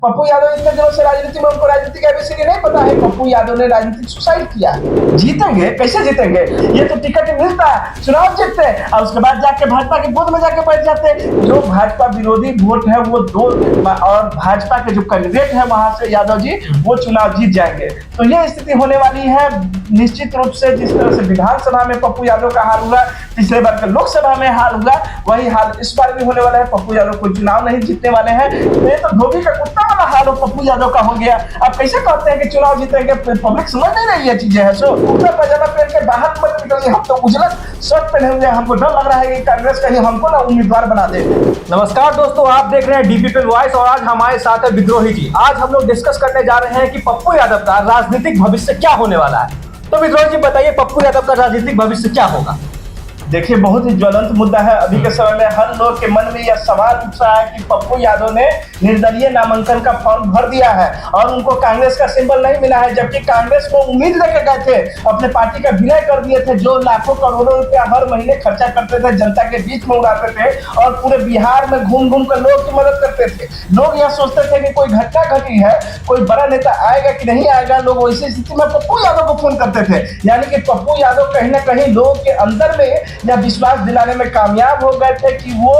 पप्पू यादव इतने दिनों से राजनीति में, उनको राजनीति का एबीसीडी नहीं पता है। पप्पू यादव ने राजनीतिक सुसाइड किया। जीतेंगे कैसे जीतेंगे? ये तो टिकट मिलता है, चुनाव जीतते हैं और उसके बाद जाके भाजपा के बूथ में जाके बैठ जाते हैं। जो भाजपा विरोधी वोट है वो दो, और भाजपा के जो कैंडिडेट है वहां से यादव जी वो चुनाव जीत जाएंगे। तो ये स्थिति होने वाली है निश्चित रूप से। जिस तरह से विधानसभा में पप्पू यादव का हाल हुआ, पिछले बार के लोकसभा में हाल हुआ, वही हाल इस बार भी होने वाला है। पप्पू यादव कोई चुनाव नहीं जीतने वाले हैं। तो ये तो धोबी का कुत्ता वाला हाल हो पप्पू यादव का हो गया। आप कैसे कहते हैं कि चुनाव जीतेंगे? पब्लिक समझ नहीं रही है चीजें है। सो कुर्ता पजामा पहन के बाहर मत निकलिए। हम तो उजला शर्ट पहने हुए, हमको डर लग रहा है कि कांग्रेस कहीं हमको ना उम्मीदवार बना दे। नमस्कार दोस्तों, आप देख रहे हैं डीपीपी वॉइस और आज हमारे साथ है विद्रोही जी। आज हम लोग डिस्कस करने जा रहे हैं कि पप्पू यादव का राजनीतिक भविष्य क्या होने वाला है। तो विद्रोही जी बताइए, पप्पू यादव का राजनीतिक भविष्य क्या होगा? देखिए, बहुत ही ज्वलंत मुद्दा है। अभी के समय में हर लोग के मन में यह सवाल उठ रहा है कि पप्पू यादव ने निर्दलीय नामांकन का फॉर्म भर दिया है और उनको कांग्रेस का सिंबल नहीं मिला है, जबकि कांग्रेस को उम्मीद लेके गए थे, अपने पार्टी का विलय कर दिए थे। जो लाखों करोड़ों रुपया हर महीने खर्चा करते थे, जनता के बीच में उड़ाते थे और पूरे बिहार में घूम घूम कर लोगों की मदद करते थे। लोग यह सोचते थे कि कोई घटना घटी है, कोई बड़ा नेता आएगा कि नहीं आएगा। लोग वैसी स्थिति में पप्पू यादव को फोन करते थे। यानी कि पप्पू यादव कहीं ना कहीं लोगों के अंदर में या विश्वास दिलाने में कामयाब हो गए थे कि वो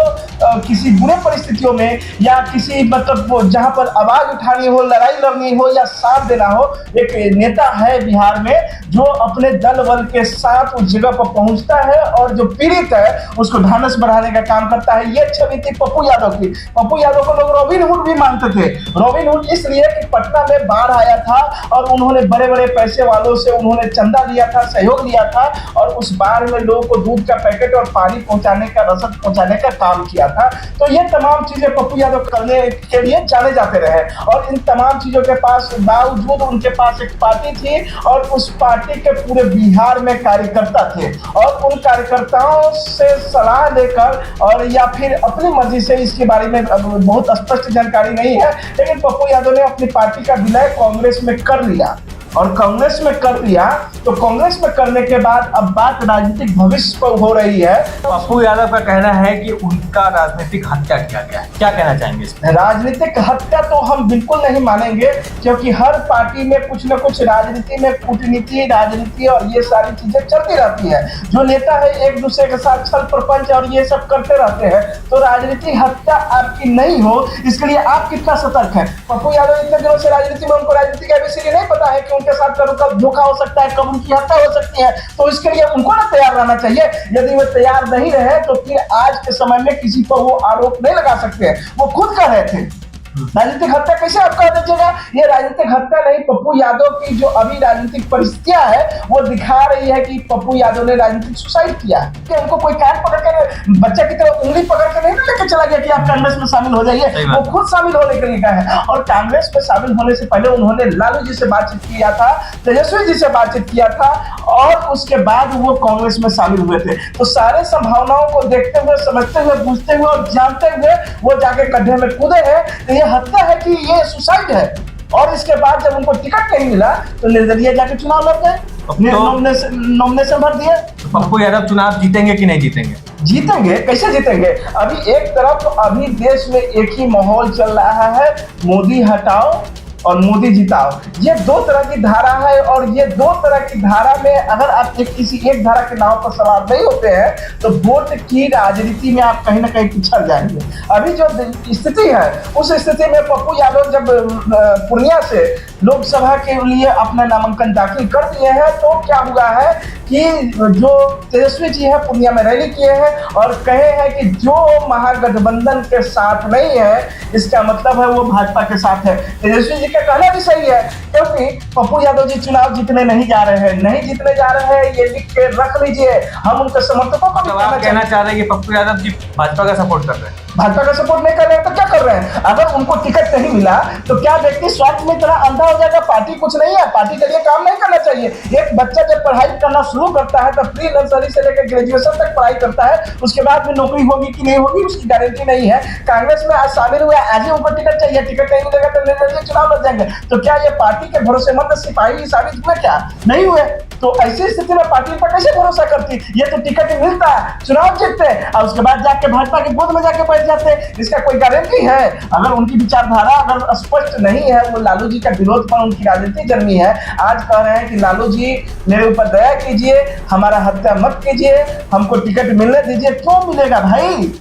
किसी बुरे परिस्थितियों में या किसी मतलब जहां पर आवाज उठानी हो, लड़ाई लड़नी हो या साथ देना हो, एक नेता है बिहार में जो अपने दल बल के साथ उस जगह पर पहुंचता है और जो पीड़ित है उसको ढांढस बढ़ाने का काम करता है। ये छवि थी पप्पू यादव की। पप्पू यादव को लोग रॉबिन हुड भी मानते थे। रॉबिन हुड इसलिए कि पटना में बाढ़ आया था और उन्होंने बड़े बड़े पैसे वालों से उन्होंने चंदा लिया था, सहयोग लिया था और उस बाढ़ में लोगों को दूध का पैकेट और पानी पहुंचाने का, रसद पहुंचाने का काम किया था। तो ये तमाम चीजें पप्पू यादव करने के लिए जाने जाते रहे और इन तमाम चीजों के पास बावजूद उनके पास एक पार्टी थी और उस पार्टी के पूरे बिहार में कार्यकर्ता थे और उन कार्यकर्ताओं से सलाह लेकर और या फिर अपनी मर्जी से, इसके बारे में बहुत स्पष्ट जानकारी नहीं है, लेकिन पप्पू यादव ने अपनी पार्टी का विलय कांग्रेस में कर लिया और कांग्रेस में कर दिया। तो कांग्रेस में करने के बाद अब बात राजनीतिक भविष्य पर हो रही है। पप्पू यादव का कहना है कि उनका राजनीतिक हत्या किया गया है। क्या कहना चाहेंगे इसमें? राजनीतिक हत्या तो हम बिल्कुल नहीं मानेंगे, क्योंकि हर पार्टी में कुछ न कुछ राजनीति में कूटनीति, राजनीति और ये सारी चीजें चलती रहती है। जो नेता है एक दूसरे के साथ छल प्रपंच और ये सब करते रहते हैं। तो राजनीतिक हत्या आपकी नहीं हो, इसके लिए आप कितना सतर्क हैं? पप्पू यादव इतने दिनों से राजनीति में, उनको राजनीति का एबीसीडी नहीं पता है कि उनके साथ कब धोखा हो सकता है, कब उनकी हत्या हो सकती है। तो इसके लिए उनको ना तैयार रहना चाहिए। यदि वो तैयार नहीं रहे तो फिर आज के समय में किसी पर वो आरोप नहीं लगा सकते हैं। वो खुद कर रहे थे। राजनीतिक हत्या कैसे आप कह दीजिएगा? ये राजनीतिक हत्या नहीं। पप्पू यादव की जो अभी राजनीतिक परिस्थितियां है वो दिखा रही है कि पप्पू यादव ने राजनीतिक सुसाइड किया है। कि हमको कोई कान पकड़ कर, बच्चा की तरह उंगली पकड़ के नहीं लेके चला गया कि आप कांग्रेस में शामिल हो जाइए। वो खुद शामिल होने के लिए गए हैं और कांग्रेस में शामिल होने से पहले उन्होंने लालू जी से बातचीत किया था, तेजस्वी जी से बातचीत किया था और उसके बाद वो कांग्रेस में शामिल हुए थे। तो सारे संभावनाओं को देखते हुए, समझते हुए, बूझते हुए और जानते हुए वो जाके गड्ढे में कूदे हैं। ये हत्या है कि ये सुसाइड है। और इसके बाद जब उनको टिकट नहीं मिला तो निर्दलीय जाके चुनाव लड़ गए, नॉमिनेशन भर दिए। पप्पू यादव चुनाव जीतेंगे कि नहीं जीतेंगे? जीतेंगे कैसे जीतेंगे? अभी एक तरफ अभी देश में एक ही माहौल चल रहा है, मोदी हटाओ और मोदी जिताओ। ये दो तरह की धारा है और ये दो तरह की धारा में अगर आप किसी एक धारा के नाव पर सवार नहीं होते हैं तो वोट की राजनीति में आप कहीं ना कहीं पिछड़ जाएंगे। अभी जो स्थिति है उस स्थिति में पप्पू यादव जब पूर्णिया से लोकसभा के लिए अपना नामांकन दाखिल कर दिए हैं तो क्या हुआ है कि जो तेजस्वी जी है पूर्णिया में रैली किए हैं और कहे हैं कि जो महागठबंधन के साथ नहीं है इसका मतलब है वो भाजपा के साथ है। तेजस्वी जी का कहना भी सही है, क्योंकि पप्पू यादव जी चुनाव जीतने नहीं जा रहे हैं, नहीं जीतने जा रहे हैं। ये लिख के रख लीजिए। हम उनके समर्थकों को भी कहना चाह रहे हैं कि पप्पू यादव जी भाजपा का सपोर्ट कर रहे हैं। भाजपा का सपोर्ट नहीं कर रहे हैं तो क्या कर रहे हैं? अगर उनको टिकट नहीं मिला तो क्या व्यक्ति स्वार्थ में इतना अंधा हो जाएगा? पार्टी कुछ नहीं है, पार्टी के लिए काम नहीं करना चाहिए। एक बच्चा जब पढ़ाई करना शुरू करता है तो प्री नर्सरी से लेकर ग्रेजुएशन तक पढ़ाई करता है, उसके बाद में नौकरी होगी कि नहीं होगी उसकी गारंटी नहीं है। कांग्रेस में आज शामिल हुआ, आज ही उनको टिकट चाहिए, टिकट नहीं मिलेगा तो निर्दलीय चुनाव लड़ जाएंगे। तो क्या ये पार्टी के भरोसेमंद सिपाही साबित हुए? क्या नहीं हुए। तो ऐसी स्थिति में पार्टी पर कैसे भरोसा करती? ये तो टिकट मिलता है, चुनाव जीतते हैं और उसके बाद जाके भाजपा के बूथ में जाके बैठ जाते, इसका कोई गारंटी है? अगर उनकी विचारधारा अगर स्पष्ट नहीं है, वो लालू जी का विरोध पर उनकी राजनीति जन्मी है, आज कह रहे हैं कि लालू जी मेरे ऊपर दया कीजिए, हमारा हत्या मत कीजिए, हमको टिकट मिलने दीजिए। क्यों मिलेगा भाई?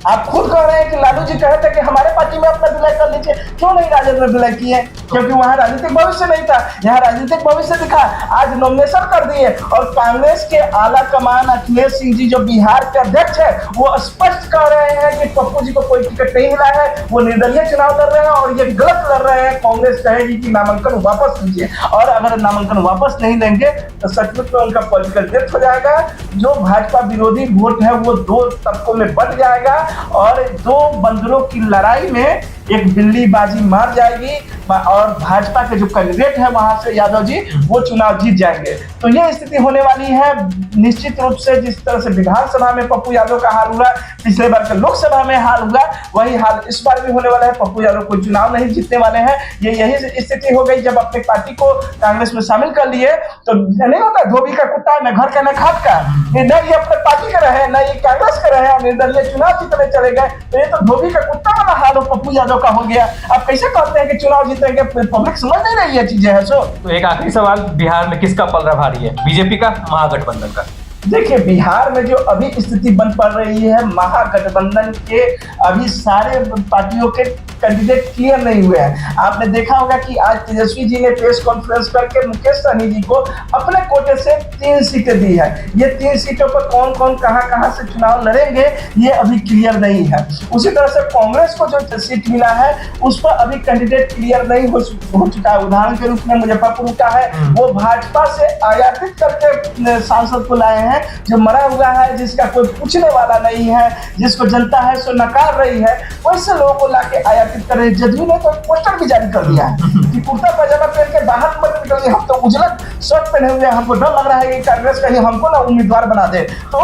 आप खुद कह रहे हैं कि लालू जी कहे थे कि हमारे पार्टी में अपना विलय कर लीजिए, क्यों नहीं राजद में विलय किए? क्योंकि वहां राजनीतिक भविष्य नहीं था, यहाँ राजनीतिक भविष्य दिखा। आज नॉमिनेशन कर दिए और कांग्रेस के आला कमान अखिलेश सिंह जी जो बिहार के अध्यक्ष है, वो स्पष्ट कह रहे हैं कि पप्पू जी को कोई टिकट नहीं मिला है, वो निर्दलीय चुनाव लड़ रहे हैं और ये गलत लड़ रहे हैं। कांग्रेस कहेगी कि नामांकन वापस लीजिए, और अगर नामांकन वापस नहीं लेंगे तो सचमुच में उनका पॉलिटिकल डेथ हो जाएगा। जो भाजपा विरोधी वोट है वो दो तबकों में बंट जाएगा और दो बंदरों की लड़ाई में एक बिल्ली बाजी मार जाएगी और भाजपा के जो कैंडिडेट है वहां से यादव जी वो चुनाव जीत जाएंगे। तो ये स्थिति होने वाली है निश्चित रूप से। जिस तरह से विधानसभा में पप्पू यादव का हाल हुआ, पिछले बार के लोकसभा में हाल हुआ, वही हाल इस बार भी होने वाला है। पप्पू यादव कोई चुनाव नहीं जीतने वाले हैं। ये यही स्थिति हो गई। जब अपनी पार्टी को कांग्रेस में शामिल कर लिए तो नहीं होता धोबी का कुत्ता न घर का न खाद का, न ये अपने पार्टी के रहे न ये कांग्रेस के रहे और निर्दलीय चुनाव जीतने चले गए। तो ये तो धोबी का कुत्ता वाला हाल हो पप्पू यादव का हो गया। आप कैसे कहते हैं कि चुनाव जीतेंगे? पब्लिक समझ नहीं रही है चीजें है। सो तो एक आखिरी सवाल, बिहार में किसका पलड़ा भारी है, बीजेपी का, महागठबंधन का? देखिए, बिहार में जो अभी स्थिति बन पड़ रही है, महागठबंधन के अभी सारे पार्टियों के कैंडिडेट क्लियर नहीं हुए हैं। आपने देखा होगा कि आज तेजस्वी जी ने प्रेस कॉन्फ्रेंस करके मुकेश सहनी जी को अपने कोटे से 3 सीटें दी है। ये 3 सीटों पर कौन कौन कहां से चुनाव लड़ेंगे ये अभी क्लियर नहीं है। उसी तरह से कांग्रेस को जो सीट मिला है उस पर अभी कैंडिडेट क्लियर नहीं हो चुका है। उदाहरण के रूप में मुजफ्फरपुर का है, वो भाजपा से आयातित करके सांसद को लाए हैं जो मरा हुआ है, जिसका कोई पूछने वाला नहीं है, जिसको जनता है सो नकार रही है, वैसे लोगों को लाके आयातित कर रहे हैं। जदयू ने तो पोस्टर भी जारी कर दिया है कि कुर्ता पजामा पहन के बाहर मत निकलिए, हम तो उजला शर्ट पहने हुए हैं, हमको डर लग रहा है कि कांग्रेस कहीं हमको ना उम्मीदवार बना दे। तो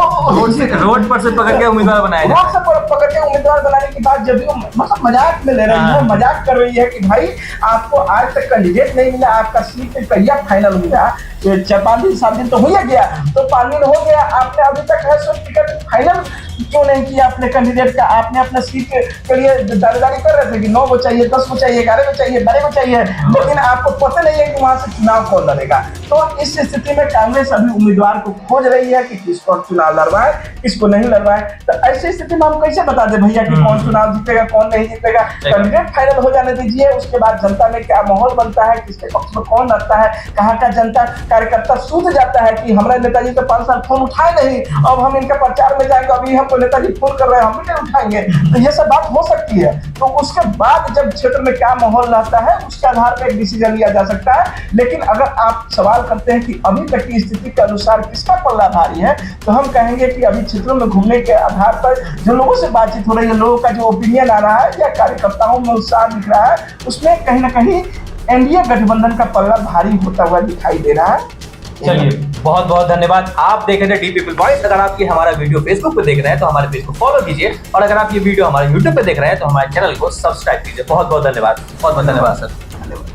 रोड पर से पकड़ के उम्मीदवार बनाया जाए। रोड से पकड़ के उम्मीदवार बनाने की बात जदयू मतलब मजाक में ले रही है, मजाक कर रही है कि भाई आपको आज तक कैंडिडेट नहीं मिला, आपका सीट कहिया फाइनल हुआ? 4-5 दिन 7 दिन तो हो गया, तो 5 दिन हो गया, आपने अभी तक है सो टिकट फाइनल क्यों नहीं किया अपने कैंडिडेट का? आपने अपना सीट के लिए दावेदारी कर रहे थे कि 9 को चाहिए, 10 को चाहिए, 11 को चाहिए, 12 को चाहिए, लेकिन आपको पता नहीं है कि वहां से चुनाव कौन लड़ेगा। तो इस स्थिति में कांग्रेस अभी उम्मीदवार को खोज रही है कि किसको चुनाव लड़वाए, किसको नहीं लड़वाए। तो ऐसी स्थिति में हम कैसे बता दें भैया कि कौन चुनाव जीतेगा, कौन नहीं जीतेगा? कैंडिडेट फाइनल हो जाने दीजिए, उसके बाद जनता में क्या माहौल बनता है, किसके पक्ष में कौन लड़ता है, कहाँ का जनता कार्यकर्ता सूझ जाता है कि हमारे नेताजी तो 5 साल फोन उठाए नहीं, अब हम इनका प्रचार में जाएंगे, अभी हमको नेताजी फोन कर रहे हैं, हम भी नहीं उठाएंगे। तो ये सब बात हो सकती है। तो उसके बाद जब क्षेत्र में क्या माहौल रहता है उसके आधार पर एक डिसीजन लिया जा सकता है। लेकिन अगर आप सवाल करते हैं कि अभी तक की स्थिति के अनुसार किसका पल्ला भारी है, तो हम कहेंगे कि अभी क्षेत्रों में घूमने के आधार पर जो लोगों से बातचीत हो रही है, लोगों का जो ओपिनियन आ रहा है या कार्यकर्ताओं में उत्साह दिख रहा है, उसमें कहीं ना कहीं एनडीए गठबंधन का पल्ला भारी होता हुआ दिखाई दे रहा है। चलिए, बहुत बहुत धन्यवाद। आप देख रहे थे डी पीपल वॉइस। अगर आप ये हमारा वीडियो फेसबुक पे देख रहे हैं तो हमारे पेज को फॉलो कीजिए, और अगर आप ये वीडियो हमारे यूट्यूब पे देख रहे हैं तो हमारे चैनल को सब्सक्राइब कीजिए। बहुत बहुत धन्यवाद। बहुत बहुत धन्यवाद सर।